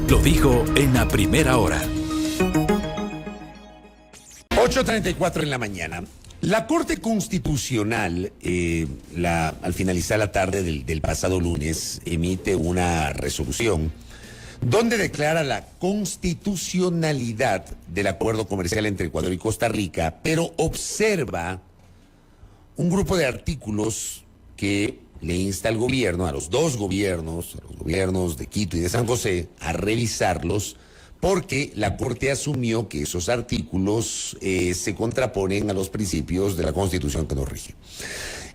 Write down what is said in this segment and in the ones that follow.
Lo dijo en la primera hora. 8:34 en la mañana. La Corte Constitucional, al finalizar la tarde del pasado lunes, emite una resolución donde declara la constitucionalidad del acuerdo comercial entre Ecuador y Costa Rica, pero observa un grupo de artículos que le insta al gobierno, a los dos gobiernos, a los gobiernos de Quito y de San José, a revisarlos, porque la Corte asumió que esos artículos se contraponen a los principios de la Constitución que nos rige.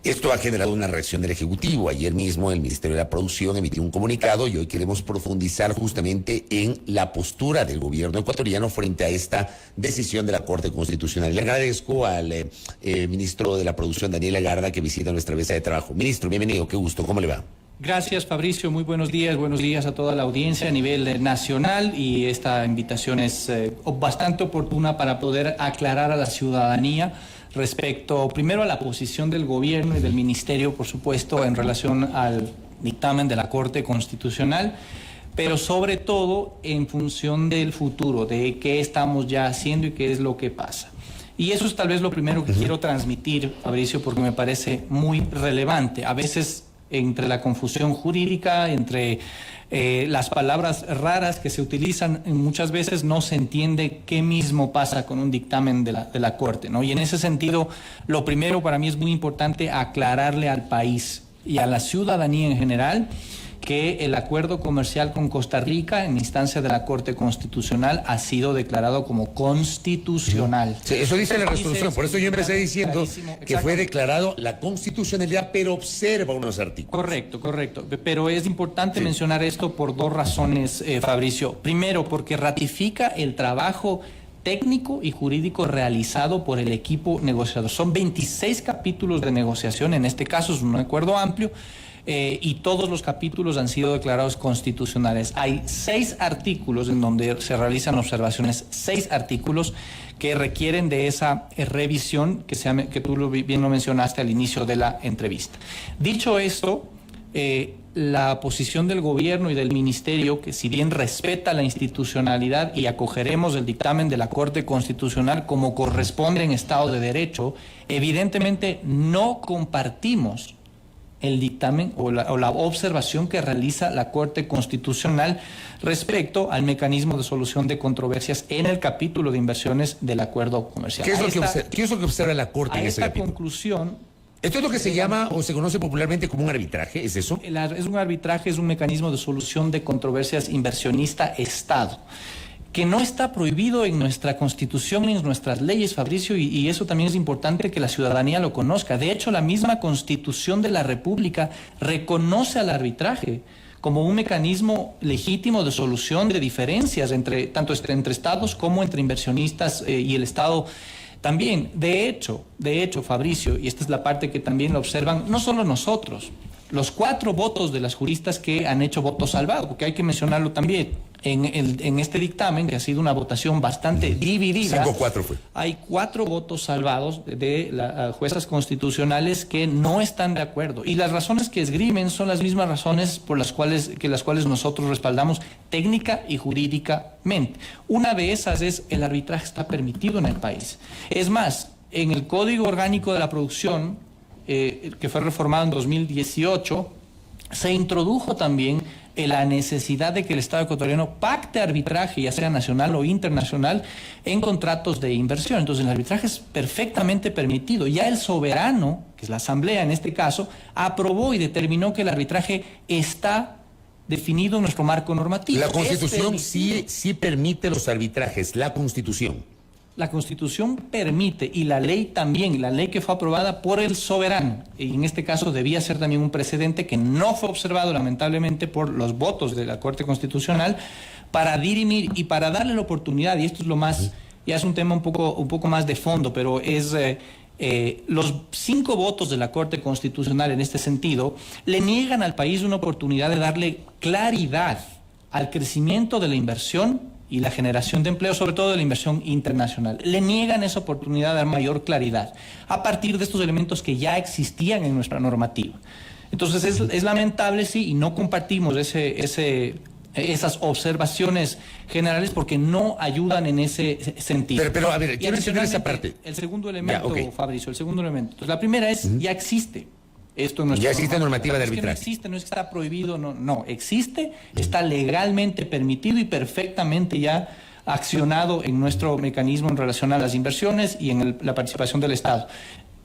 Esto ha generado una reacción del Ejecutivo. Ayer mismo el Ministerio de la Producción emitió un comunicado y hoy queremos profundizar justamente en la postura del gobierno ecuatoriano frente a esta decisión de la Corte Constitucional. Le agradezco al ministro de la Producción, Daniel Agarda, que visita nuestra mesa de trabajo. Ministro, bienvenido, qué gusto, ¿cómo le va? Gracias, Fabricio, muy buenos días a toda la audiencia a nivel nacional, y esta invitación es bastante oportuna para poder aclarar a la ciudadanía respecto, primero, a la posición del gobierno y del ministerio, por supuesto, en relación al dictamen de la Corte Constitucional, pero sobre todo en función del futuro, de qué estamos ya haciendo y qué es lo que pasa. Y eso es tal vez lo primero que quiero transmitir, Fabricio, porque me parece muy relevante. A veces, entre la confusión jurídica, entre las palabras raras que se utilizan, muchas veces no se entiende qué mismo pasa con un dictamen de la Corte, ¿no? Y en ese sentido, lo primero para mí es muy importante aclararle al país y a la ciudadanía en general que el acuerdo comercial con Costa Rica, en instancia de la Corte Constitucional, ha sido declarado como constitucional. Sí, eso dice la resolución, por eso yo empecé diciendo que fue declarado la constitucionalidad, pero observa unos artículos. Correcto. Pero es importante mencionar esto por dos razones, Fabricio. Primero, porque ratifica el trabajo técnico y jurídico realizado por el equipo negociador. Son 26 capítulos de negociación, en este caso es un acuerdo amplio, y todos los capítulos han sido declarados constitucionales. Hay 6 artículos en donde se realizan observaciones, 6 artículos que requieren de esa revisión que tú bien lo mencionaste al inicio de la entrevista. Dicho esto, la posición del gobierno y del ministerio, que si bien respeta la institucionalidad y acogeremos el dictamen de la Corte Constitucional como corresponde en Estado de Derecho, evidentemente no compartimos el dictamen o la observación que realiza la Corte Constitucional respecto al mecanismo de solución de controversias en el capítulo de inversiones del acuerdo comercial. ¿Qué es lo que observa la Corte en ese capítulo? Conclusión. ¿Esto es lo que se llama o se conoce popularmente como un arbitraje? ¿Es eso? Es un arbitraje, es un mecanismo de solución de controversias inversionista-Estado, que no está prohibido en nuestra Constitución ni en nuestras leyes, Fabricio, y eso también es importante que la ciudadanía lo conozca. De hecho, la misma Constitución de la República reconoce al arbitraje como un mecanismo legítimo de solución de diferencias tanto entre estados como entre inversionistas y el Estado también. De hecho, Fabricio, y esta es la parte que también lo observan, no solo nosotros, los 4 votos de las juristas que han hecho voto salvado, porque hay que mencionarlo también. En este dictamen, que ha sido una votación bastante dividida, 5-4 fue. Hay 4 votos salvados de las juezas constitucionales que no están de acuerdo. Y las razones que esgrimen son las mismas razones por las cuales nosotros respaldamos técnica y jurídicamente. Una de esas es: el arbitraje está permitido en el país. Es más, en el Código Orgánico de la Producción, que fue reformado en 2018, se introdujo también la necesidad de que el Estado ecuatoriano pacte arbitraje, ya sea nacional o internacional, en contratos de inversión. Entonces el arbitraje es perfectamente permitido. Ya el soberano, que es la Asamblea en este caso, aprobó y determinó que el arbitraje está definido en nuestro marco normativo. La Constitución sí permite los arbitrajes, la Constitución. La Constitución permite, y la ley también, la ley que fue aprobada por el soberano, y en este caso debía ser también un precedente que no fue observado lamentablemente por los votos de la Corte Constitucional, para dirimir y para darle la oportunidad, y esto es lo más, ya es un tema un poco más de fondo, pero es los 5 votos de la Corte Constitucional en este sentido le niegan al país una oportunidad de darle claridad al crecimiento de la inversión y la generación de empleo, sobre todo de la inversión internacional. Le niegan esa oportunidad de dar mayor claridad a partir de estos elementos que ya existían en nuestra normativa. Entonces es lamentable, sí, y no compartimos ese esas observaciones generales porque no ayudan en ese sentido. Pero a ver, quiero mencionar esa parte. El segundo elemento, Ya, okay. Fabricio, el segundo elemento. Entonces, la primera es, ya existe esto en nuestro Ya existe normativa de arbitraje. No existe, no es que está prohibido, no, existe, está legalmente permitido y perfectamente ya accionado en nuestro mecanismo en relación a las inversiones y en la participación del Estado.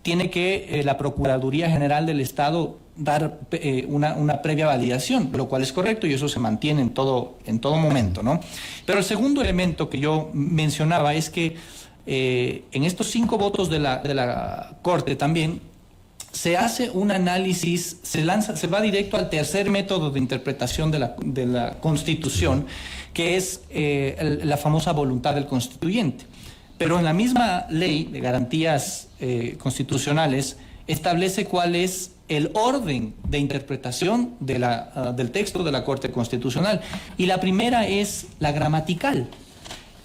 Tiene que la Procuraduría General del Estado dar una previa validación, lo cual es correcto y eso se mantiene en todo momento, ¿no? Pero el segundo elemento que yo mencionaba es que en estos 5 votos de la Corte también se hace un análisis, se va directo al tercer método de interpretación de la Constitución, que es la famosa voluntad del constituyente. Pero en la misma ley de garantías constitucionales establece cuál es el orden de interpretación del texto de la Corte Constitucional. Y la primera es la gramatical.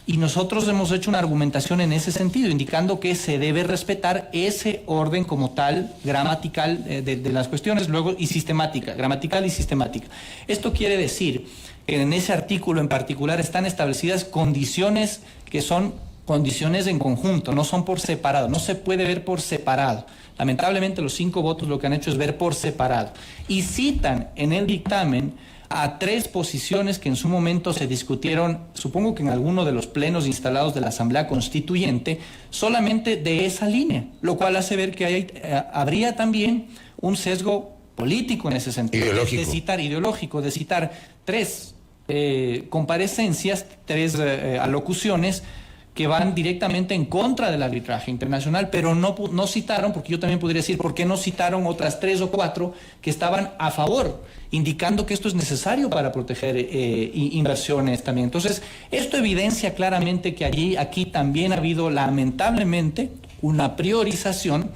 Y nosotros hemos hecho una argumentación en ese sentido, indicando que se debe respetar ese orden como tal, gramatical de las cuestiones, luego y sistemática, gramatical y sistemática. Esto quiere decir que en ese artículo en particular están establecidas condiciones que son condiciones en conjunto, no son por separado, no se puede ver por separado. Lamentablemente los 5 votos lo que han hecho es ver por separado. Y citan en el dictamen a 3 posiciones que en su momento se discutieron, supongo que en alguno de los plenos instalados de la Asamblea Constituyente, solamente de esa línea, lo cual hace ver que habría también un sesgo político en ese sentido. Ideológico. De citar 3 comparecencias, 3 alocuciones que van directamente en contra del arbitraje internacional, pero no citaron, porque yo también podría decir, ¿por qué no citaron otras 3 o 4 que estaban a favor, indicando que esto es necesario para proteger inversiones también? Entonces, esto evidencia claramente que aquí también ha habido, lamentablemente, una priorización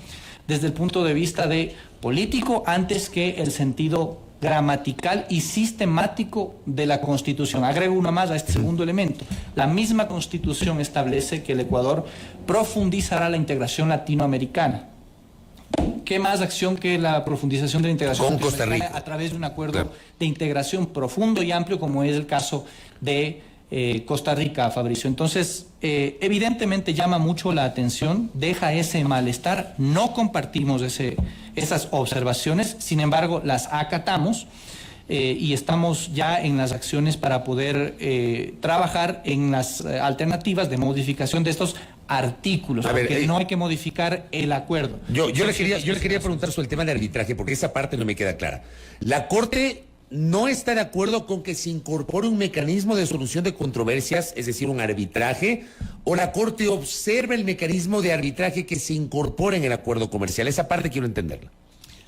desde el punto de vista de político antes que el sentido gramatical y sistemático de la Constitución. Agrego una más a este segundo elemento. La misma Constitución establece que el Ecuador profundizará la integración latinoamericana. ¿Qué más acción que la profundización de la integración con Costa Rica a través de un acuerdo de integración profundo y amplio como es el caso de Costa Rica, Fabricio? Entonces, evidentemente llama mucho la atención, deja ese malestar, no compartimos esas observaciones, sin embargo las acatamos y estamos ya en las acciones para poder trabajar en las alternativas de modificación de estos artículos, porque no hay que modificar el acuerdo. Yo le quería preguntar sobre el tema del arbitraje, porque esa parte no me queda clara. La Corte no está de acuerdo con que se incorpore un mecanismo de solución de controversias, es decir, un arbitraje, o la Corte observa el mecanismo de arbitraje que se incorpora en el acuerdo comercial. Esa parte quiero entenderla.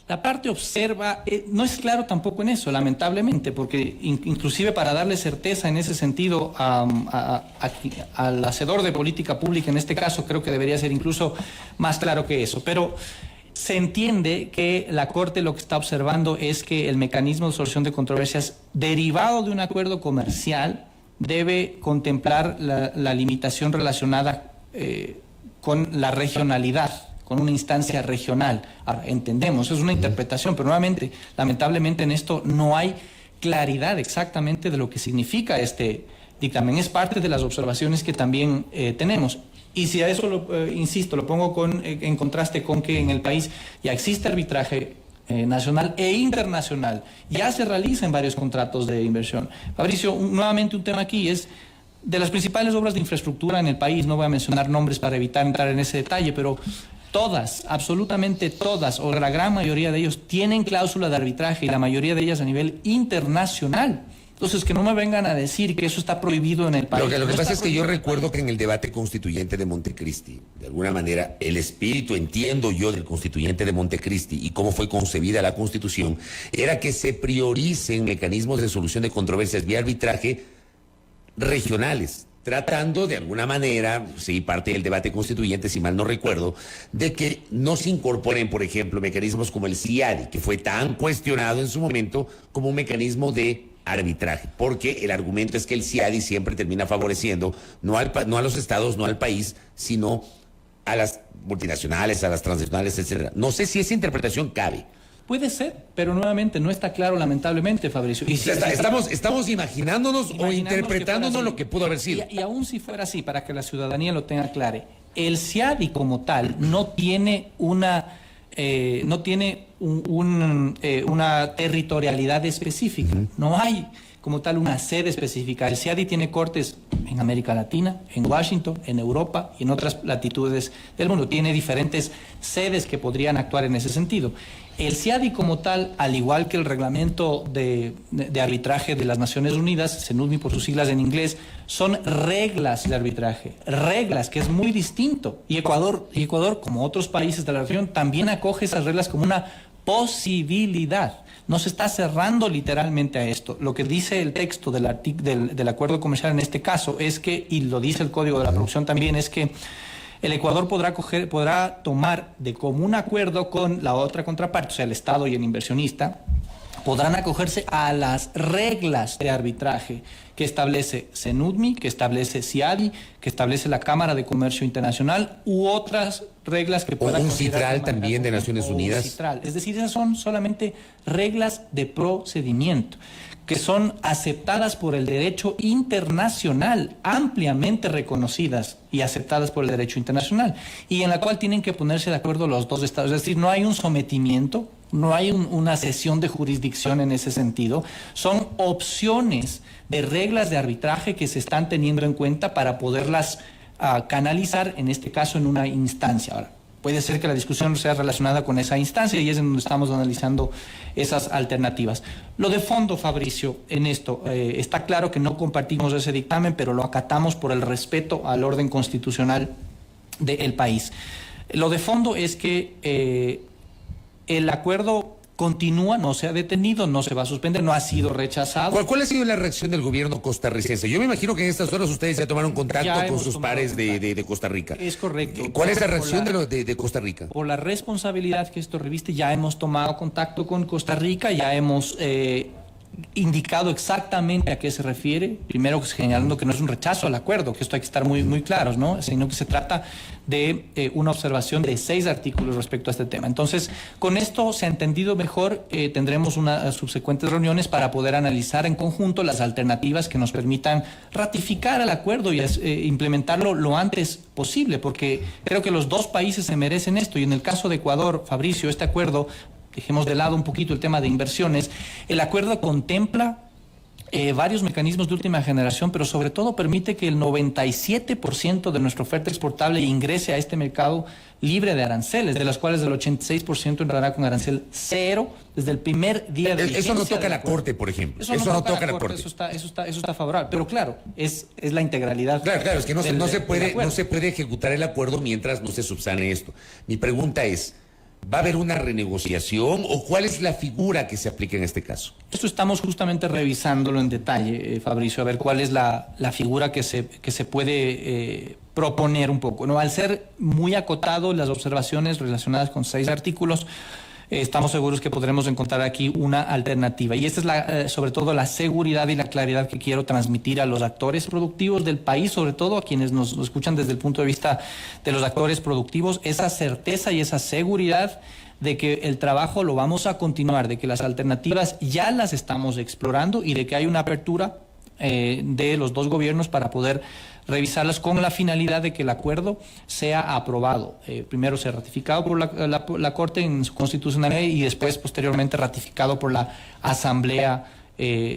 La parte observa, no es claro tampoco en eso, lamentablemente, porque inclusive para darle certeza en ese sentido al hacedor de política pública, en este caso, creo que debería ser incluso más claro que eso. Pero se entiende que la Corte lo que está observando es que el mecanismo de solución de controversias derivado de un acuerdo comercial debe contemplar la limitación relacionada con la regionalidad, con una instancia regional. Ahora, entendemos, es una interpretación, pero nuevamente, lamentablemente en esto no hay claridad exactamente de lo que significa este dictamen. Es parte de las observaciones que también tenemos. Y si a eso, insisto, lo pongo en contraste con que en el país ya existe arbitraje nacional e internacional, ya se realizan varios contratos de inversión. Fabricio, nuevamente un tema aquí es de las principales obras de infraestructura en el país, no voy a mencionar nombres para evitar entrar en ese detalle, pero todas, absolutamente todas, o la gran mayoría de ellos tienen cláusula de arbitraje y la mayoría de ellas a nivel internacional. Entonces, que no me vengan a decir que eso está prohibido en el país. Lo que pasa es que yo recuerdo que en el debate constituyente de Montecristi, de alguna manera, el espíritu, entiendo yo, del constituyente de Montecristi y cómo fue concebida la Constitución, era que se prioricen mecanismos de solución de controversias vía arbitraje regionales, tratando de alguna manera, sí, parte del debate constituyente, si mal no recuerdo, de que no se incorporen, por ejemplo, mecanismos como el CIADI, que fue tan cuestionado en su momento como un mecanismo de arbitraje, porque el argumento es que el CIADI siempre termina favoreciendo no a los estados, no al país, sino a las multinacionales, a las transnacionales, etcétera. No sé si esa interpretación cabe. Puede ser, pero nuevamente no está claro, lamentablemente, Fabricio. Y si, estamos imaginándonos o interpretándonos lo que pudo haber sido. Y aún si fuera así, para que la ciudadanía lo tenga claro, el CIADI como tal no tiene una una territorialidad específica. No hay como tal una sede específica. El CIADI tiene cortes en América Latina, en Washington, en Europa y en otras latitudes del mundo. Tiene diferentes sedes que podrían actuar en ese sentido. El CIADI como tal, al igual que el reglamento de arbitraje de las Naciones Unidas, CENUDMI por sus siglas en inglés, son reglas de arbitraje, reglas que es muy distinto. Y Ecuador, como otros países de la región, también acoge esas reglas como una posibilidad. No se está cerrando literalmente a esto. Lo que dice el texto del acuerdo comercial en este caso es que, y lo dice el Código de la Producción también, es que el Ecuador podrá tomar de común acuerdo con la otra contraparte, o sea, el Estado y el inversionista, podrán acogerse a las reglas de arbitraje que establece CENUDMI, que establece CIADI, que establece la Cámara de Comercio Internacional u otras reglas que puedan... O un CITRAL también de Naciones Unidas. CITRAL. Es decir, esas son solamente reglas de procedimiento que son aceptadas por el derecho internacional, ampliamente reconocidas y aceptadas por el derecho internacional, y en la cual tienen que ponerse de acuerdo los dos estados. Es decir, no hay un sometimiento, no hay una cesión de jurisdicción en ese sentido, son opciones de reglas de arbitraje que se están teniendo en cuenta para poderlas canalizar, en este caso, en una instancia. Ahora, puede ser que la discusión sea relacionada con esa instancia y es en donde estamos analizando esas alternativas. Lo de fondo, Fabricio, en esto, está claro que no compartimos ese dictamen, pero lo acatamos por el respeto al orden constitucional del país. Lo de fondo es que el acuerdo continúa, no se ha detenido, no se va a suspender, no ha sido rechazado. ¿Cuál ha sido la reacción del gobierno costarricense? Yo me imagino que en estas horas ustedes ya tomaron contacto con sus pares de Costa Rica. Es correcto. ¿Cuál es la reacción de Costa Rica? Por la responsabilidad que esto reviste, ya hemos tomado contacto con Costa Rica, ya hemos indicado exactamente a qué se refiere, primero señalando que no es un rechazo al acuerdo, que esto hay que estar muy claros, ¿no? Sino que se trata de una observación de 6 artículos respecto a este tema. Entonces, con esto se ha entendido mejor, tendremos unas subsecuentes reuniones para poder analizar en conjunto las alternativas que nos permitan ratificar el acuerdo y implementarlo lo antes posible, porque creo que los dos países se merecen esto, y en el caso de Ecuador, Fabricio, este acuerdo, dejemos de lado un poquito el tema de inversiones, el acuerdo contempla varios mecanismos de última generación, pero sobre todo permite que el 97% de nuestra oferta exportable ingrese a este mercado libre de aranceles, de las cuales el 86% entrará con arancel cero desde el primer día de vigencia. Eso no toca la Corte, por ejemplo. Eso no toca la Corte. Eso está favorable. Pero claro, es la integralidad. Claro, es que no se puede ejecutar el acuerdo mientras no se subsane esto. Mi pregunta es, ¿va a haber una renegociación o cuál es la figura que se aplica en este caso? Esto estamos justamente revisándolo en detalle, Fabricio, a ver cuál es la figura que se puede proponer un poco, ¿no? Al ser muy acotado las observaciones relacionadas con 6 artículos, estamos seguros que podremos encontrar aquí una alternativa. Y esta es sobre todo la seguridad y la claridad que quiero transmitir a los actores productivos del país, sobre todo a quienes nos escuchan desde el punto de vista de los actores productivos, esa certeza y esa seguridad de que el trabajo lo vamos a continuar, de que las alternativas ya las estamos explorando y de que hay una apertura de los dos gobiernos para poder revisarlas con la finalidad de que el acuerdo sea aprobado. Primero sea ratificado por la Corte en su constitucionalidad y después posteriormente ratificado por la Asamblea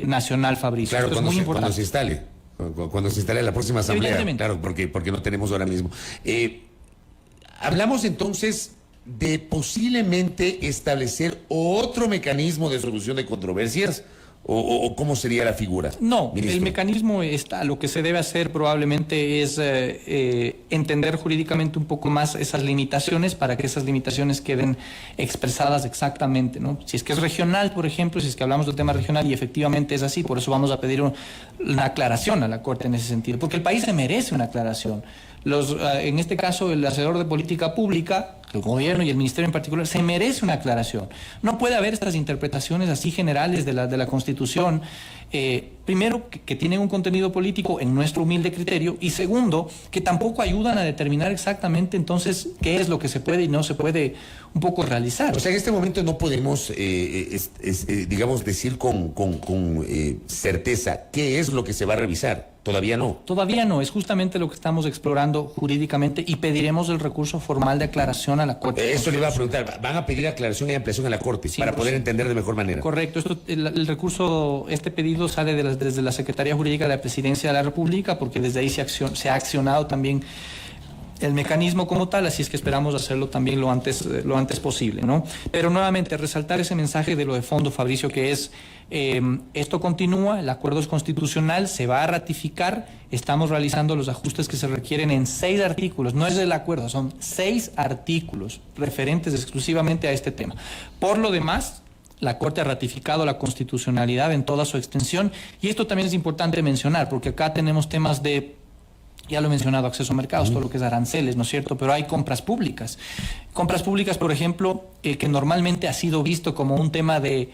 Nacional, Fabricio. Claro, cuando se instale la próxima Asamblea. Claro, porque no tenemos ahora mismo. Hablamos entonces de posiblemente establecer otro mecanismo de solución de controversias. ¿O cómo sería la figura? No, ministro? El mecanismo está, lo que se debe hacer probablemente es entender jurídicamente un poco más esas limitaciones para que esas limitaciones queden expresadas exactamente, ¿no? Si es que es regional, por ejemplo, si es que hablamos del tema regional y efectivamente es así, por eso vamos a pedir una aclaración a la Corte en ese sentido, porque el país se merece una aclaración. En este caso, el hacedor de política pública, el gobierno y el ministerio en particular, se merece una aclaración. No puede haber estas interpretaciones así generales de la Constitución Primero, que tienen un contenido político en nuestro humilde criterio, y segundo, que tampoco ayudan a determinar exactamente entonces qué es lo que se puede y no se puede un poco realizar. O sea, en este momento no podemos, digamos, decir con certeza qué es lo que se va a revisar. Todavía no. Todavía no, es justamente lo que estamos explorando jurídicamente y pediremos el recurso formal de aclaración a la Corte. Eso le iba a preguntar, ¿van a pedir aclaración y ampliación a la Corte para poder entender de mejor manera? Correcto, el recurso, este pedido sale desde la Secretaría Jurídica de la Presidencia de la República, porque desde ahí se ha accionado también el mecanismo como tal, así es que esperamos hacerlo también lo antes posible, ¿no? Pero nuevamente, resaltar ese mensaje de lo de fondo, Fabricio, que es, esto continúa, el acuerdo es constitucional, se va a ratificar, estamos realizando los ajustes que se requieren en 6 artículos, no es el acuerdo, son 6 artículos referentes exclusivamente a este tema. Por lo demás, la Corte ha ratificado la constitucionalidad en toda su extensión, y esto también es importante mencionar, porque acá tenemos temas de, ya lo he mencionado, acceso a mercados, todo lo que es aranceles, ¿no es cierto? Pero hay compras públicas. Compras públicas, por ejemplo, que normalmente ha sido visto como un tema de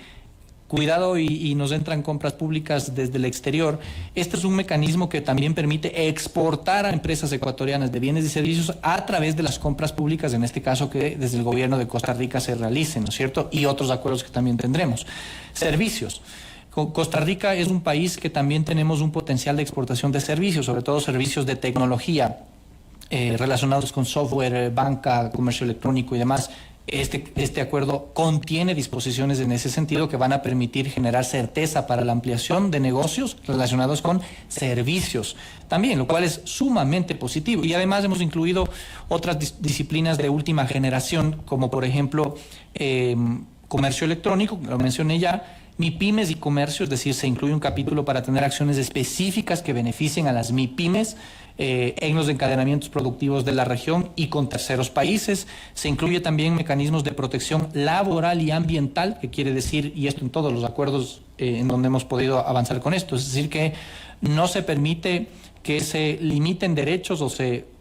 cuidado y nos entran compras públicas desde el exterior. Este es un mecanismo que también permite exportar a empresas ecuatorianas de bienes y servicios a través de las compras públicas, en este caso que desde el gobierno de Costa Rica se realicen, ¿no es cierto? Y otros acuerdos que también tendremos. Servicios. Costa Rica es un país que también tenemos un potencial de exportación de servicios, sobre todo servicios de tecnología relacionados con software, banca, comercio electrónico y demás. Este acuerdo contiene disposiciones en ese sentido que van a permitir generar certeza para la ampliación de negocios relacionados con servicios también, lo cual es sumamente positivo. Y además hemos incluido otras disciplinas de última generación, como por ejemplo comercio electrónico, lo mencioné ya, MIPYMES y comercio, es decir, se incluye un capítulo para tener acciones específicas que beneficien a las MIPYMES en los encadenamientos productivos de la región y con terceros países. Se incluye también mecanismos de protección laboral y ambiental, que quiere decir, y esto en todos los acuerdos en donde hemos podido avanzar con esto, es decir, que no se permite que se limiten derechos o se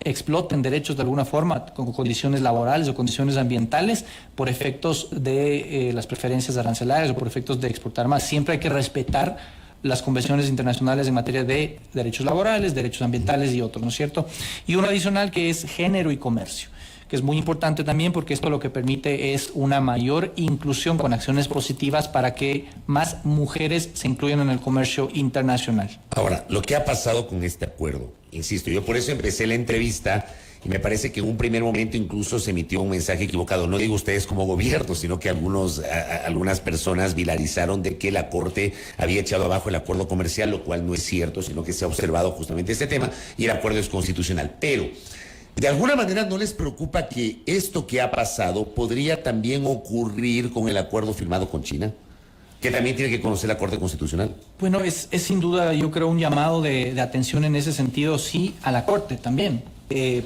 exploten derechos de alguna forma con condiciones laborales o condiciones ambientales por efectos de las preferencias arancelarias o por efectos de exportar más. Siempre hay que respetar las convenciones internacionales en materia de derechos laborales, derechos ambientales y otros, ¿no es cierto? Y uno adicional que es género y comercio, que es muy importante también porque esto lo que permite es una mayor inclusión con acciones positivas para que más mujeres se incluyan en el comercio internacional. Ahora, lo que ha pasado con este acuerdo, insisto, yo por eso empecé la entrevista y me parece que en un primer momento incluso se emitió un mensaje equivocado. No digo ustedes como gobierno, sino que algunas personas viralizaron de que la Corte había echado abajo el acuerdo comercial, lo cual no es cierto, sino que se ha observado justamente este tema y el acuerdo es constitucional. Pero de alguna manera no les preocupa que esto que ha pasado podría también ocurrir con el acuerdo firmado con China, que también tiene que conocer la Corte Constitucional. Bueno, es sin duda, yo creo, un llamado de atención en ese sentido, sí, a la Corte también.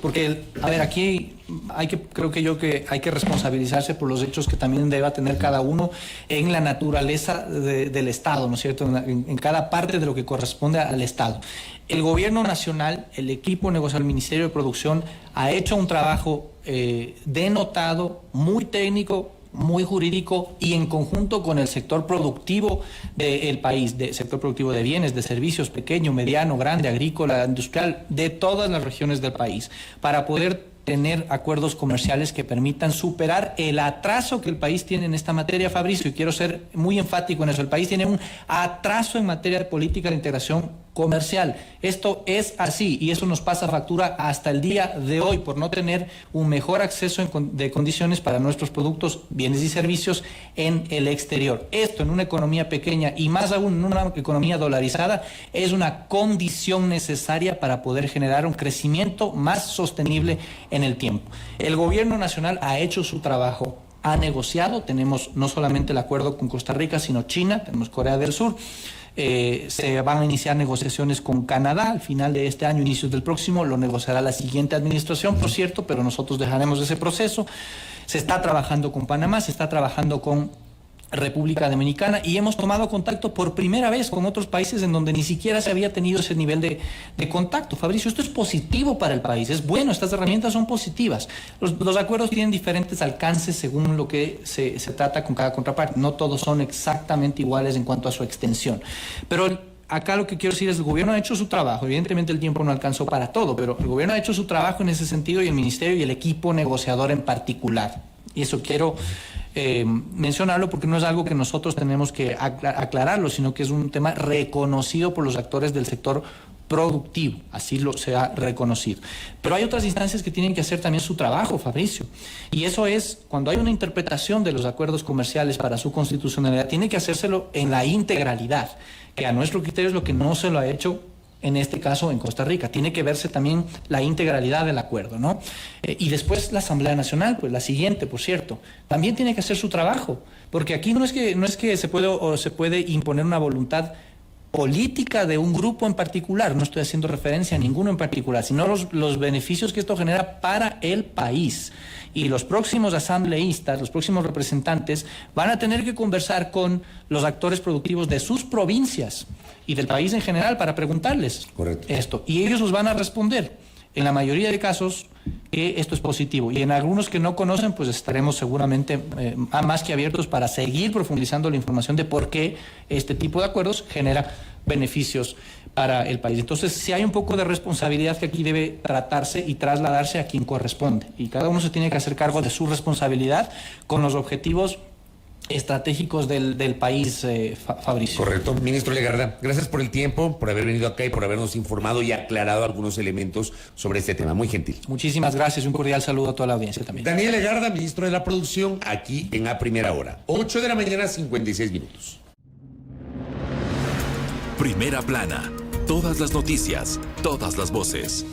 Porque, a ver, aquí creo que hay que responsabilizarse por los hechos que también deba tener cada uno en la naturaleza del Estado, ¿no es cierto? En cada parte de lo que corresponde al Estado. El gobierno nacional, el equipo negociador, el Ministerio de Producción, ha hecho un trabajo denotado, muy técnico, muy jurídico y en conjunto con el sector productivo del país, sector productivo de bienes, de servicios, pequeño, mediano, grande, agrícola, industrial, de todas las regiones del país, para poder tener acuerdos comerciales que permitan superar el atraso que el país tiene en esta materia, Fabricio, y quiero ser muy enfático en eso. El país tiene un atraso en materia de política de integración comercial. Esto es así y eso nos pasa factura hasta el día de hoy por no tener un mejor acceso de condiciones para nuestros productos, bienes y servicios en el exterior. Esto en una economía pequeña y más aún en una economía dolarizada es una condición necesaria para poder generar un crecimiento más sostenible en el tiempo. El gobierno nacional ha hecho su trabajo, ha negociado, tenemos no solamente el acuerdo con Costa Rica, sino China, tenemos Corea del Sur. Se van a iniciar negociaciones con Canadá al final de este año, inicios del próximo, lo negociará la siguiente administración, por cierto, pero nosotros dejaremos ese proceso. Se está trabajando con Panamá, se está trabajando con República Dominicana, y hemos tomado contacto por primera vez con otros países en donde ni siquiera se había tenido ese nivel de contacto. Fabricio, esto es positivo para el país, es bueno, estas herramientas son positivas. Los acuerdos tienen diferentes alcances según lo que se trata con cada contraparte, no todos son exactamente iguales en cuanto a su extensión. Pero acá lo que quiero decir es, el gobierno ha hecho su trabajo, evidentemente el tiempo no alcanzó para todo, pero el gobierno ha hecho su trabajo en ese sentido, y el ministerio y el equipo negociador en particular. Y eso quiero mencionarlo porque no es algo que nosotros tenemos que aclararlo, sino que es un tema reconocido por los actores del sector productivo, así se ha reconocido. Pero hay otras instancias que tienen que hacer también su trabajo, Fabricio, y eso es, cuando hay una interpretación de los acuerdos comerciales para su constitucionalidad, tiene que hacérselo en la integralidad, que a nuestro criterio es lo que no se lo ha hecho en este caso en Costa Rica. Tiene que verse también la integralidad del acuerdo, ¿no? Y después la Asamblea Nacional, pues la siguiente, por cierto, también tiene que hacer su trabajo, porque aquí no es que se puede imponer una voluntad política de un grupo en particular, no estoy haciendo referencia a ninguno en particular, sino los beneficios que esto genera para el país. Y los próximos asambleístas, los próximos representantes, van a tener que conversar con los actores productivos de sus provincias y del país en general para preguntarles esto. Y ellos nos van a responder, en la mayoría de casos, que esto es positivo. Y en algunos que no conocen, pues estaremos seguramente más que abiertos para seguir profundizando la información de por qué este tipo de acuerdos genera beneficios para el país. Entonces, sí hay un poco de responsabilidad que aquí debe tratarse y trasladarse a quien corresponde. Y cada uno se tiene que hacer cargo de su responsabilidad con los objetivos estratégicos del país, Fabricio. Correcto. Ministro Legarda, gracias por el tiempo, por haber venido acá y por habernos informado y aclarado algunos elementos sobre este tema. Muy gentil. Muchísimas gracias y un cordial saludo a toda la audiencia también. Daniel Legarda, ministro de la Producción, aquí en A Primera Hora. 8 de la mañana, 56 minutos. Primera plana. Todas las noticias, todas las voces.